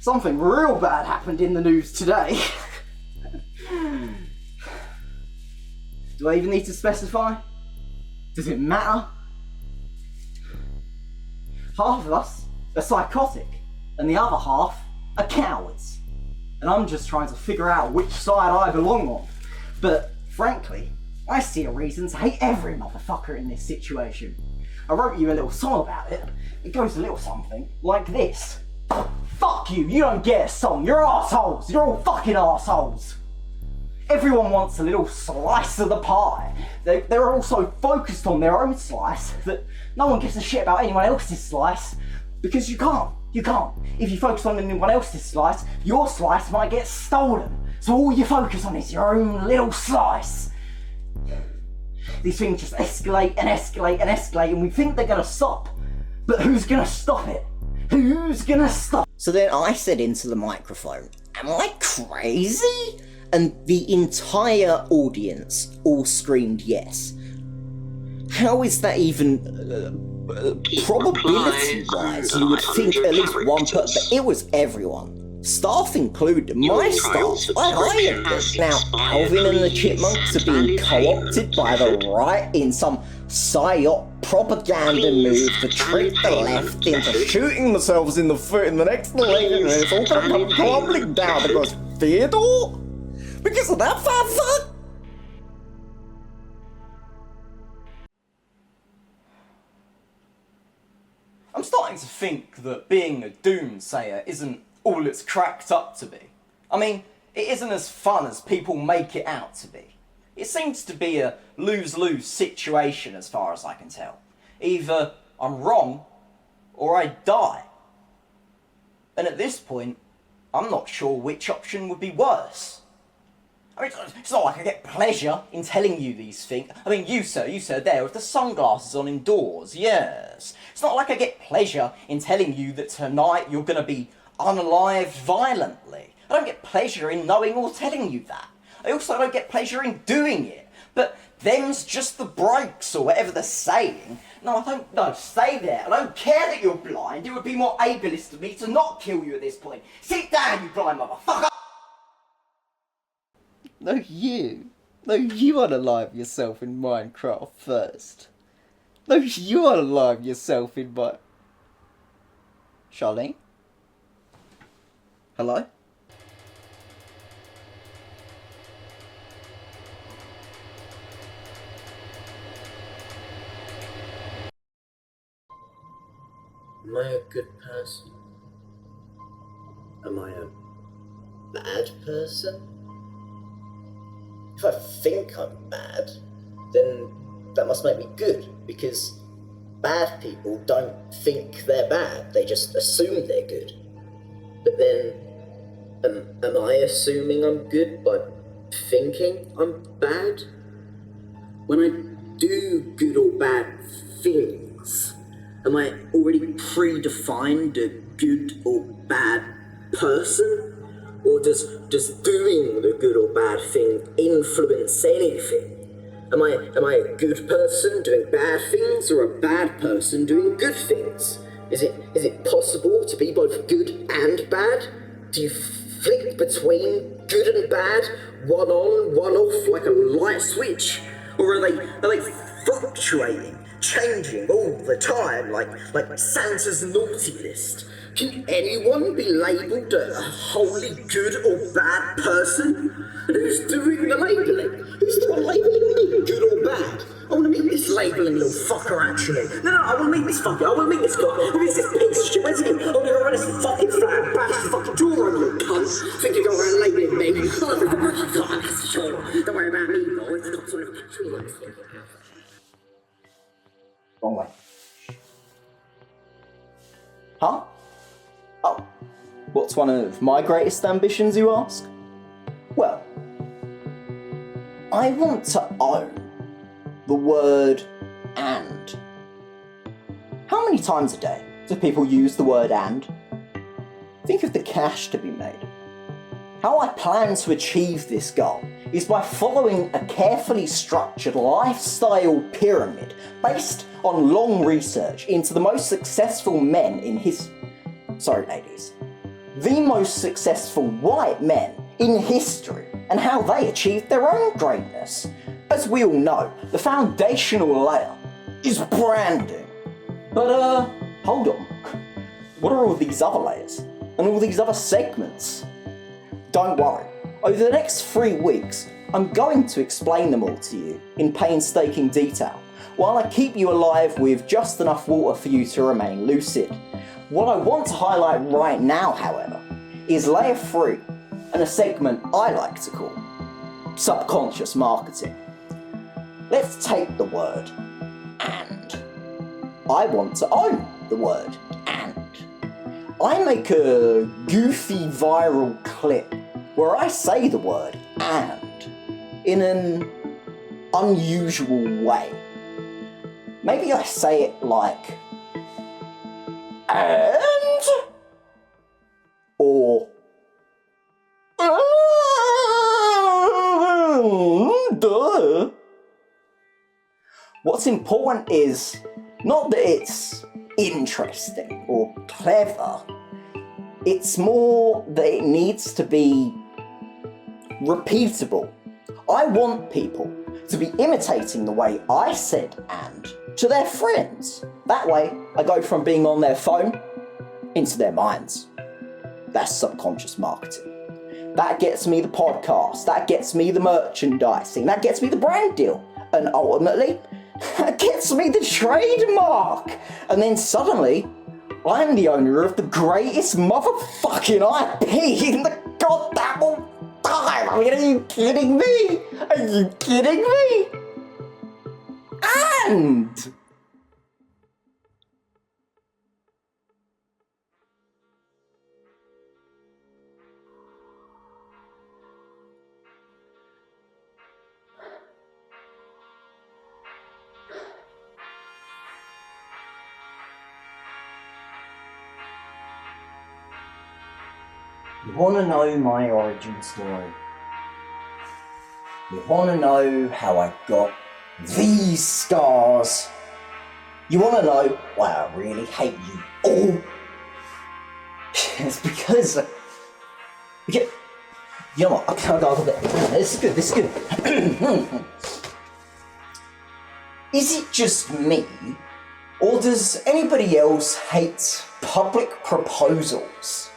Something real bad happened in the news today. Do I even need to specify? Does it matter? Half of us are psychotic, and the other half are cowards. And I'm just trying to figure out which side I belong on. But frankly, I see a reason to hate every motherfucker in this situation. I wrote you a little song about it. It goes a little something like this. Fuck you, you don't get a song, you're arseholes, you're all fucking arseholes. Everyone wants a little slice of the pie. They're all so focused on their own slice that no one gives a shit about anyone else's slice, because you can't. If you focus on anyone else's slice, your slice might get stolen. So all you focus on is your own little slice. These things just escalate and escalate and escalate, and we think they're gonna stop. But who's gonna stop it? Who's gonna stop? So then I said into the microphone, am I crazy? And the entire audience all screamed yes. How is that even probability-wise? You would think at least one person, but it was everyone. Staff included. My staff, I hired them. Now, Alvin and the Chipmunks are being co-opted by the right in some psyop propaganda move to trick the left into shooting themselves in the foot in the next election, and it's all going to come crumbling down because Theodore? Because of that fat fuck? I'm starting to think that being a doomsayer isn't all it's cracked up to be. I mean, it isn't as fun as people make it out to be. It seems to be a lose-lose situation as far as I can tell. Either I'm wrong, or I die. And at this point, I'm not sure which option would be worse. I mean, it's not like I get pleasure in telling you these things. I mean, you sir, there with the sunglasses on indoors, yes. It's not like I get pleasure in telling you that tonight you're going to be unalived violently. I don't get pleasure in knowing or telling you that. I also don't get pleasure in doing it. But them's just the breaks, or whatever they're saying. No, stay there. I don't care that you're blind. It would be more ableist of me to not kill you at this point. Sit down, you blind motherfucker! No, you unalive yourself in Minecraft first. No, you unalive yourself in Charlene? Hello? Am I a good person? Am I a bad person? If I think I'm bad, then that must make me good, because bad people don't think they're bad, they just assume they're good. But then, am I assuming I'm good by thinking I'm bad? When I do good or bad things, am I already predefined a good or bad person? Or does doing the good or bad thing influence anything? Am I a good person doing bad things, or a bad person doing good things? Is it possible to be both good and bad? Do you flick between good and bad, one on, one off, like a light switch? Or are they fluctuating, changing all the time, like Santa's naughty list? Can anyone be labelled a wholly good or bad person? And who's doing the labelling? Who's the one labelling me, good or bad? I want to meet this labelling little fucker, actually. No, I want to meet this fucker. I want to meet this guy. Who is this piece of shit? Where's he? I want to go around this fucking flat and bash the fucking door on you, cunt. Think you go around labelling me? Don't worry about me, boy. It's not sort of Wrong way. Huh? Oh, what's one of my greatest ambitions, you ask? Well, I want to own the word and. How many times a day do people use the word and? Think of the cash to be made. How I plan to achieve this goal is by following a carefully structured lifestyle pyramid based on long research into the most successful men in history. Sorry, ladies. the most successful white men in history and how they achieved their own greatness. As we all know, the foundational layer is branding. But hold on. What are all these other layers? And all these other segments? Don't worry. Over the next 3 weeks, I'm going to explain them all to you in painstaking detail, while I keep you alive with just enough water for you to remain lucid. What I want to highlight right now, however, is layer 3, and a segment I like to call subconscious marketing. Let's take the word and. I want to own the word and. I make a goofy viral clip where I say the word and in an unusual way. Maybe I say it like and, or duh. What's important is not that it's interesting or clever, it's more that it needs to be repeatable. I want people to be imitating the way I said and to their friends. That way, I go from being on their phone into their minds. That's subconscious marketing. That gets me the podcast, that gets me the merchandising, that gets me the brand deal, and ultimately, that gets me the trademark. And then suddenly, I'm the owner of the greatest motherfucking IP in the goddamn time. I mean, are you kidding me? Are you kidding me? And you want to know my origin story? You want to know how I got these scars? You want to know why I really hate you all? It's because you know what? I can't go there. This is good. This is good. Is it just me, or does anybody else hate public proposals?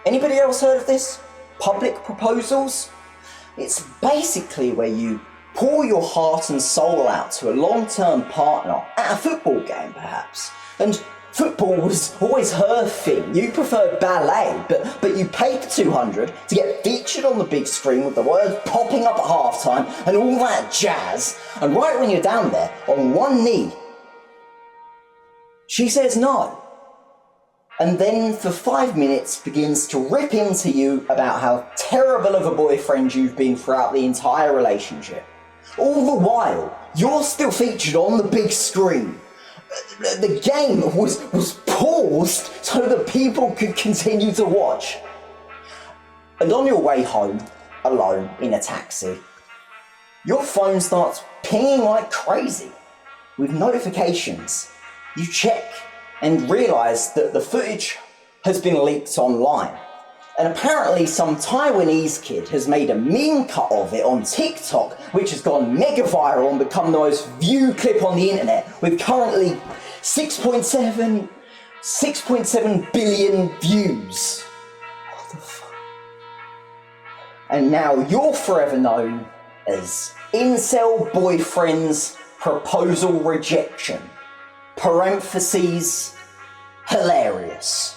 Anybody else heard of this? Public proposals? It's basically where you pour your heart and soul out to a long-term partner at a football game, perhaps. And football was always her thing. You preferred ballet, but you paid the 200 to get featured on the big screen with the words popping up at halftime and all that jazz. And right when you're down there, on one knee, she says no. And then for 5 minutes begins to rip into you about how terrible of a boyfriend you've been throughout the entire relationship. All the while, you're still featured on the big screen. The game was paused so that people could continue to watch. And on your way home, alone in a taxi, your phone starts pinging like crazy with notifications. You check and realise that the footage has been leaked online. And apparently some Taiwanese kid has made a meme cut of it on TikTok, which has gone mega viral and become the most viewed clip on the internet, with currently 6.7 billion views. What the fuck? And now you're forever known as Incel Boyfriend's Proposal Rejection. Parentheses, hilarious.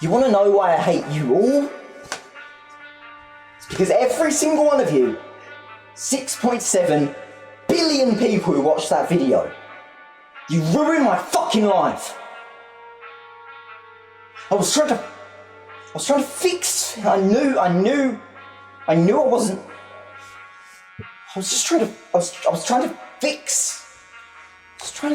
You want to know why I hate you all? It's because every single one of you, 6.7 billion people who watched that video, you ruined my fucking life. I was trying to fix. I knew I wasn't. I was trying to fix. I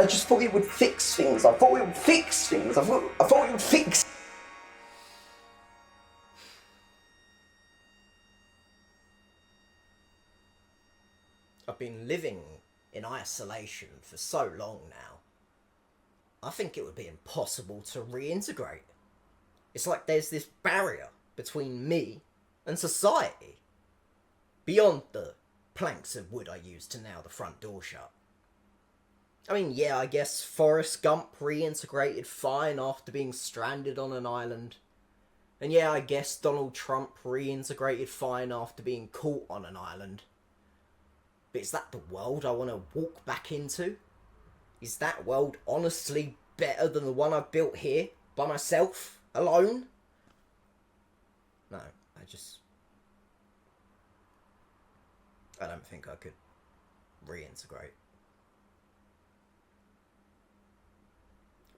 just thought it would fix things. I thought it would fix things. I thought it would fix. I've been living in isolation for so long now. I think it would be impossible to reintegrate. It's like there's this barrier between me and society, beyond the planks of wood I used to nail the front door shut. I mean, yeah, I guess Forrest Gump reintegrated fine after being stranded on an island. And yeah, I guess Donald Trump reintegrated fine after being caught on an island. But is that the world I want to walk back into? Is that world honestly better than the one I've built here, by myself, alone? No, I don't think I could reintegrate.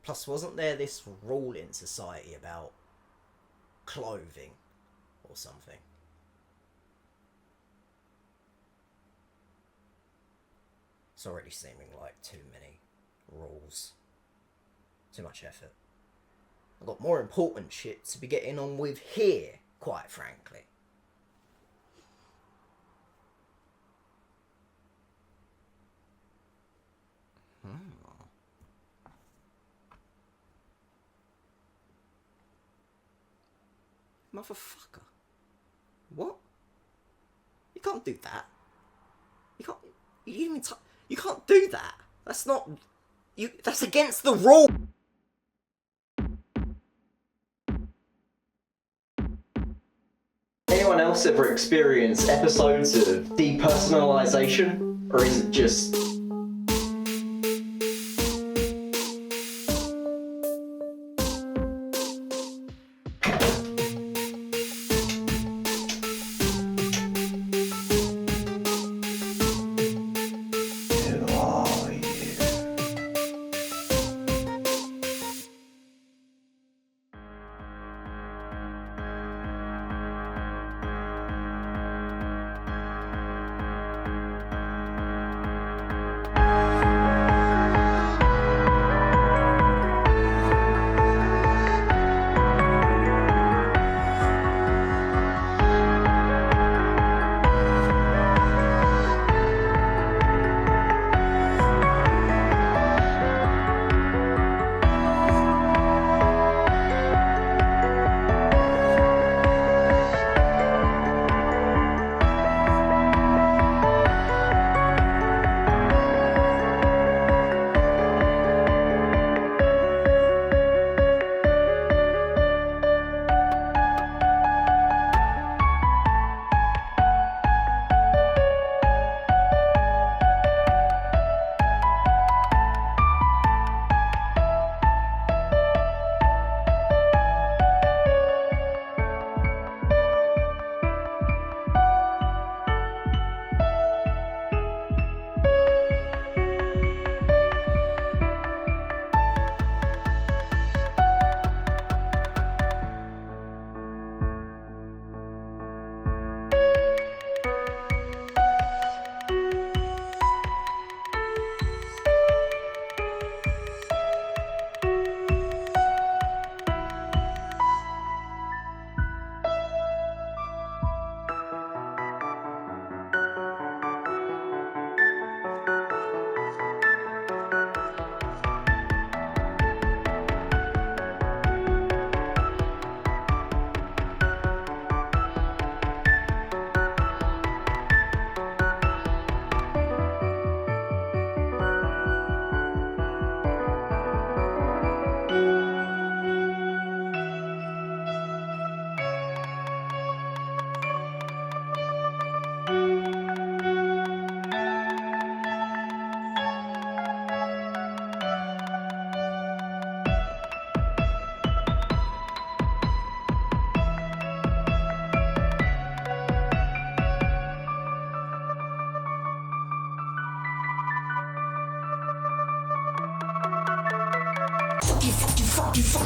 Plus, wasn't there this rule in society about clothing or something? It's already seeming like too many rules. Too much effort. I've got more important shit to be getting on with here, quite frankly. Motherfucker. What? You can't do that. You can't do that. That's not... That's against the rule! Anyone else ever experienced episodes of depersonalization? Or is it just...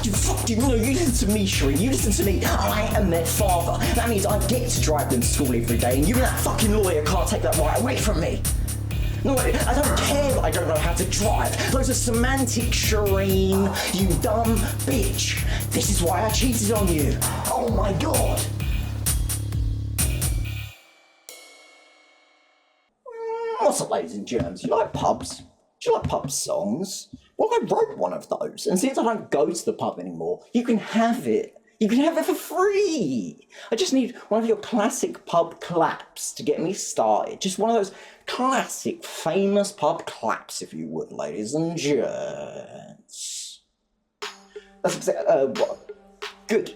Fuck you. No, you listen to me, Shereen. You listen to me. I am their father. That means I get to drive them to school every day, and you and that fucking lawyer can't take that right away from me. No, I don't care that I don't know how to drive. Those are semantics, Shereen. You dumb bitch. This is why I cheated on you. Oh my god. What's up, ladies and germs? You like pubs? Do you like pub songs? Well, I wrote one of those, and since I don't go to the pub anymore, you can have it. You can have it for free. I just need one of your classic pub claps to get me started. Just one of those classic, famous pub claps, if you would, ladies and gents. That's exactly, good.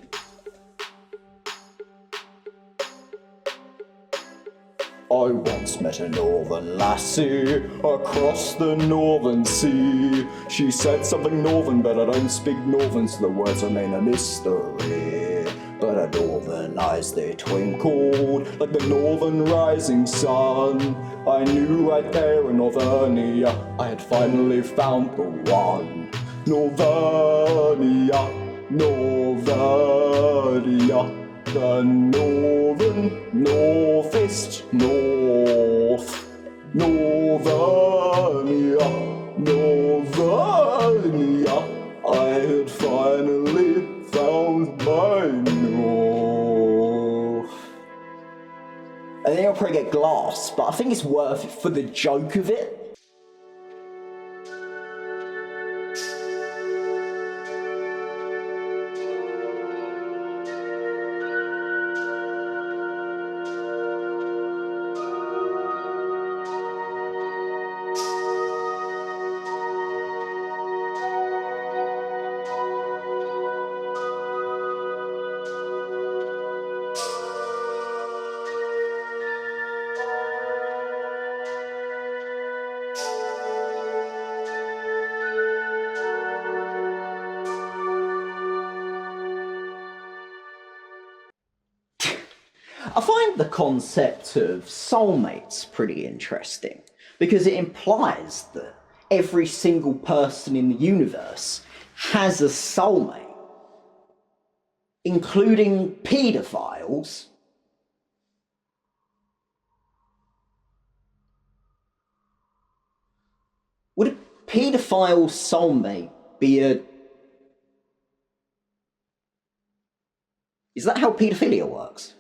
I once met a northern lassie across the northern sea. She said something northern, but I don't speak northern, so the words remain a mystery. But her northern eyes, they twinkled like the northern rising sun. I knew right there in Northernia I had finally found the one. Northernia, Northernia. The northern, northeast, north, Northernia, Northernia. I had finally found my north. And then you'll probably get glass, but I think it's worth it for the joke of it. I find the concept of soulmates pretty interesting, because it implies that every single person in the universe has a soulmate, including paedophiles. Would a paedophile soulmate be a... Is that how paedophilia works?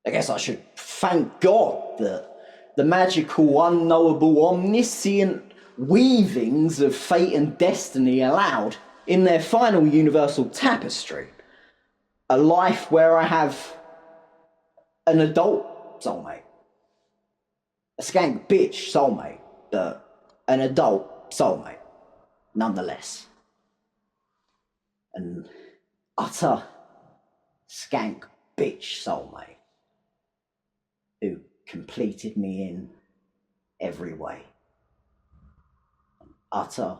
I guess I should thank God that the magical, unknowable, omniscient weavings of fate and destiny allowed, in their final universal tapestry, a life where I have an adult soulmate. A skank bitch soulmate, but an adult soulmate, nonetheless. An utter skank bitch soulmate who completed me in every way. An utter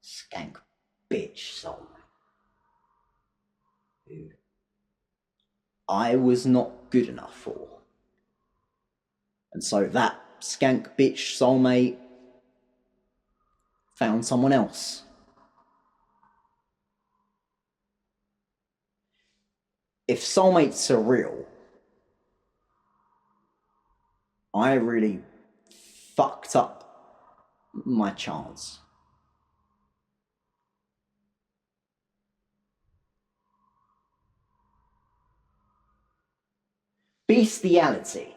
skank bitch soulmate who I was not good enough for. And so that skank bitch soulmate found someone else. If soulmates are real, I really fucked up my chance. Bestiality.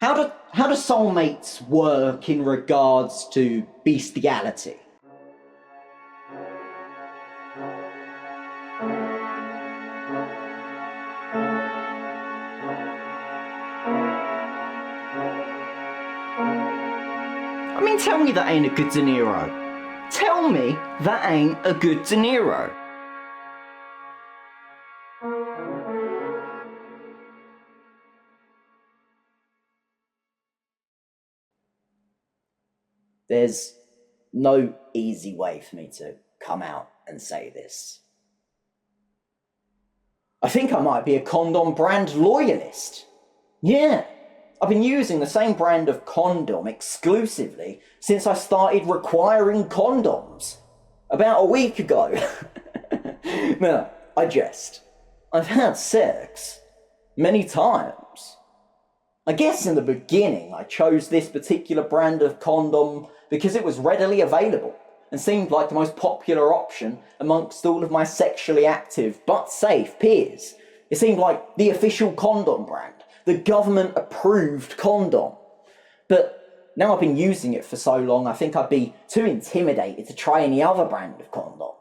How do soulmates work in regards to bestiality? I mean, tell me that ain't a good De Niro. Tell me that ain't a good De Niro. There's no easy way for me to come out and say this. I think I might be a condom brand loyalist. Yeah, I've been using the same brand of condom exclusively since I started requiring condoms. About a week ago. No, I jest. I've had sex many times. I guess in the beginning I chose this particular brand of condom because it was readily available and seemed like the most popular option amongst all of my sexually active but safe peers. It seemed like the official condom brand, the government approved condom. But Now I've been using it for so long, I think I'd be too intimidated to try any other brand of condom.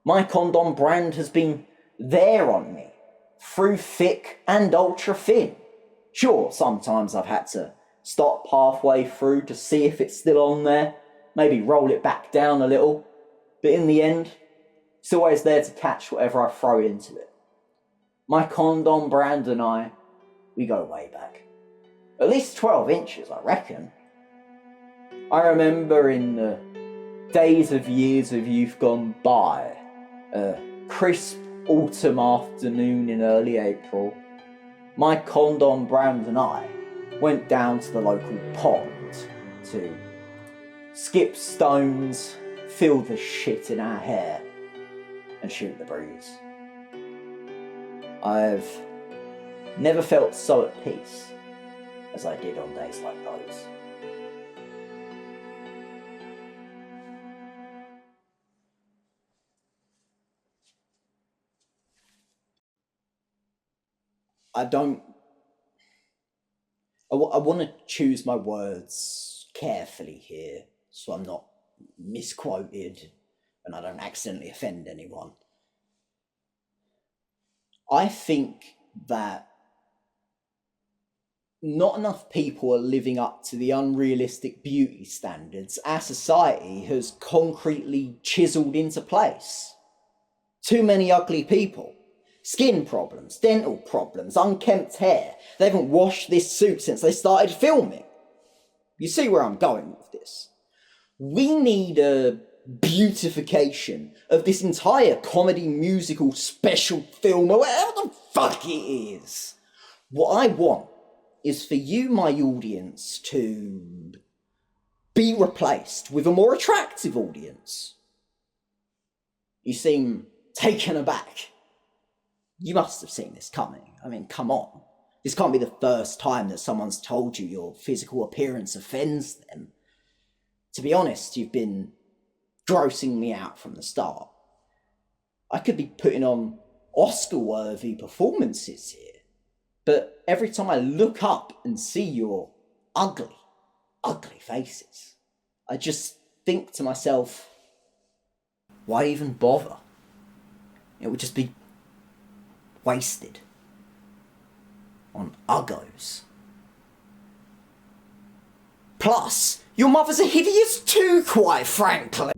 My condom brand has been there on me, through thick and ultra thin. Sure, sometimes I've had to stop halfway through to see if it's still on there, maybe roll it back down a little, but in the end, it's always there to catch whatever I throw into it. My condom brand and I, we go way back. At least 12 inches, I reckon. I remember in the days of years of youth gone by, a crisp autumn afternoon in early April, my condom brand and I went down to the local pond to skip stones, feel the shit in our hair, and shoot the breeze. I've never felt so at peace as I did on days like those. I want to choose my words carefully here so I'm not misquoted and I don't accidentally offend anyone. I think that not enough people are living up to the unrealistic beauty standards our society has concretely chiseled into place. Too many ugly people. Skin problems, dental problems, unkempt hair. They haven't washed this suit since they started filming. You see where I'm going with this? We need a beautification of this entire comedy musical special film or whatever the fuck it is. What I want is for you, my audience, to be replaced with a more attractive audience. You seem taken aback. You must have seen this coming. I mean, come on. This can't be the first time that someone's told you your physical appearance offends them. To be honest, you've been grossing me out from the start. I could be putting on Oscar-worthy performances here, but every time I look up and see your ugly, ugly faces, I just think to myself, why even bother? It would just be wasted on uggos. Plus, your mothers are hideous too, quite frankly.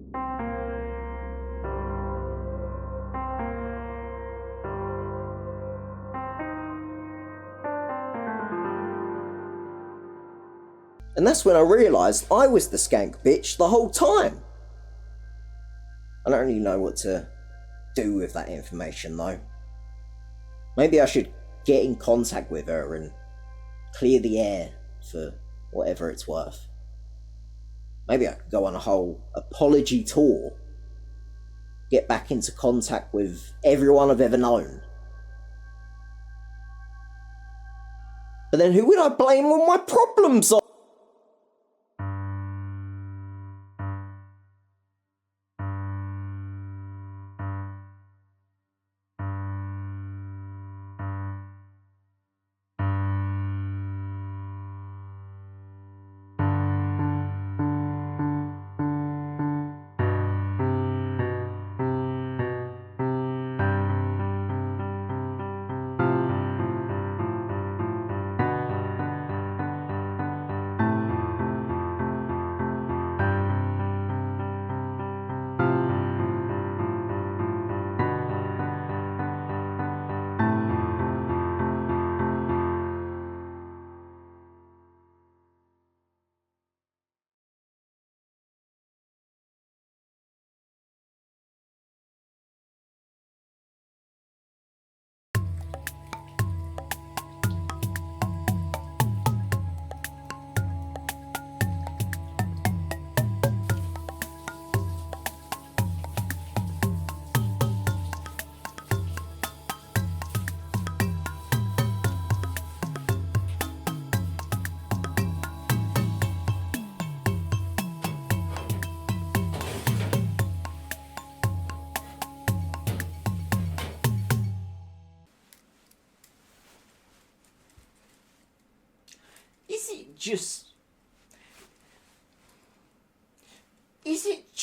And that's when I realised I was the skank bitch the whole time. I don't really know what to do with that information though. Maybe I should get in contact with her and clear the air for whatever it's worth. Maybe I could go on a whole apology tour, get back into contact with everyone I've ever known. But then who would I blame when my problems are? Is it just...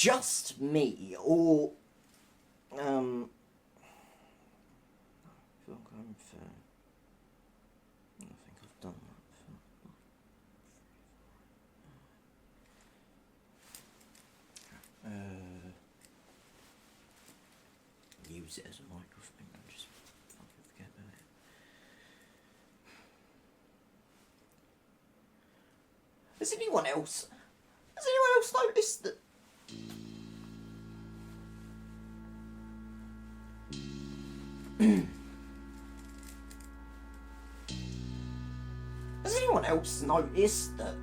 just me, or I feel like I'm fair. I think I've done that. Use it as a microphone and just fucking forget about it. Has anyone else noticed that? Has anyone else noticed that